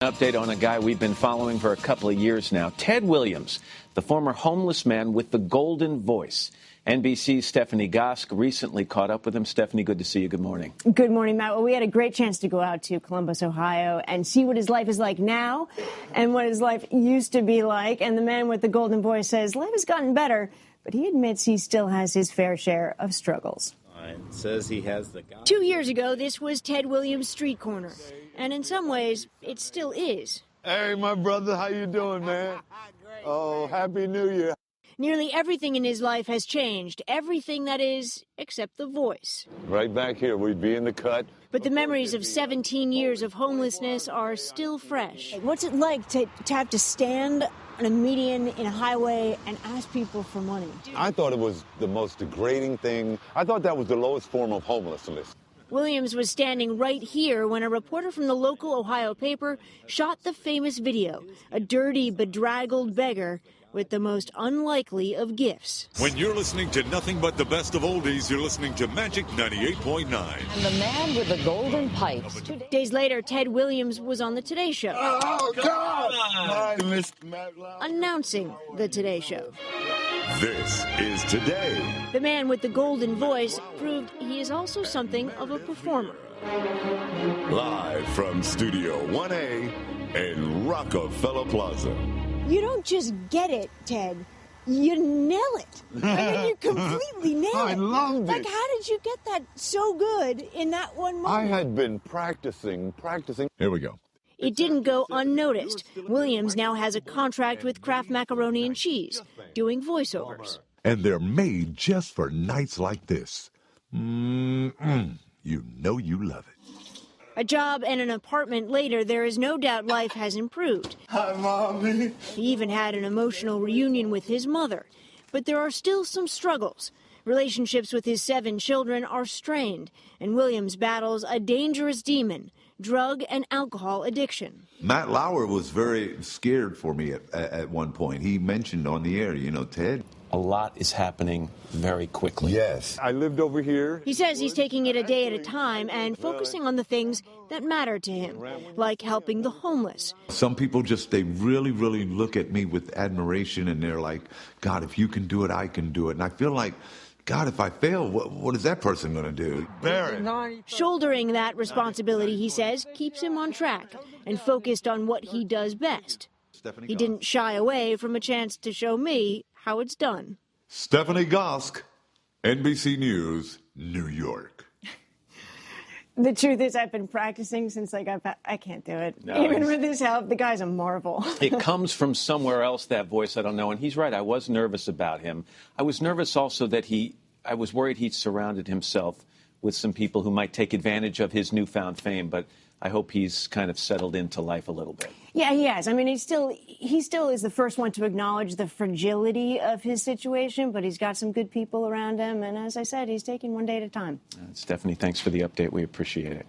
Update on a guy we've been following for a couple of years now. Ted Williams, the former homeless man with the golden voice. NBC's Stephanie Gosk recently caught up with him. Stephanie, good to see you. Good morning. Good morning, Matt. Well, we had a great chance to go out to Columbus, Ohio, and see what his life is like now and what his life used to be like. And the man with the golden voice says life has gotten better, but he admits he still has his fair share of struggles. It says he has the 2 years ago, this was Ted Williams' street corner. And in some ways, it still is. Hey, my brother, how you doing, man? Oh, Happy New Year. Nearly everything in his life has changed. Everything, that is, except the voice. Right back here, we'd be in the cut. But the memories of 17 years of homelessness are still fresh. What's it like to have to stand on a median in a highway and ask people for money? I thought it was the most degrading thing. I thought that was the lowest form of homelessness. Williams was standing right here when a reporter from the local Ohio paper shot the famous video, a dirty, bedraggled beggar with the most unlikely of gifts. When you're listening to nothing but the best of oldies, you're listening to Magic 98.9. And the man with the golden pipes. Days later, Ted Williams was on the Today Show. Oh, God! I missed Matt Lauer. Announcing the Today Show. This is Today. The man with the golden voice proved he is also something of a performer. Live from Studio 1A in Rockefeller Plaza. You don't just get it, Ted. You nail it. I mean, you completely nail it. I loved it. Like, how did you get that so good in that one moment? I had been practicing. Here we go. It didn't go unnoticed. Williams now has a contract with Kraft Macaroni and Cheese, doing voiceovers. And they're made just for nights like this. You know you love it. A job and an apartment later, there is no doubt life has improved. Hi, Mommy. He even had an emotional reunion with his mother. But there are still some struggles. Relationships with his 7 children are strained, and Williams battles a dangerous demon, drug and alcohol addiction. Matt Lauer was very scared for me at one point. He mentioned on the air, Ted. A lot is happening very quickly. Yes. I lived over here. He says he's taking it a day at a time and focusing on the things that matter to him, like helping the homeless. Some people they really, really look at me with admiration, and they're like, God, if you can do it, I can do it. And I feel like, God, if I fail, what is that person going to do? Barry. Shouldering that responsibility, he says, keeps him on track and focused on what he does best. He didn't shy away from a chance to show me how it's done. Stephanie Gosk, NBC News, New York. The truth is, I've been practicing since I can't do it. No, even with his help, the guy's a marvel. It comes from somewhere else, that voice, I don't know. And he's right, I was nervous about him. I was nervous also that I was worried he'd surrounded himself with some people who might take advantage of his newfound fame, but I hope he's kind of settled into life a little bit. Yeah, he has. I mean, he still is the first one to acknowledge the fragility of his situation, but he's got some good people around him. And as I said, he's taking one day at a time. Stephanie, thanks for the update. We appreciate it.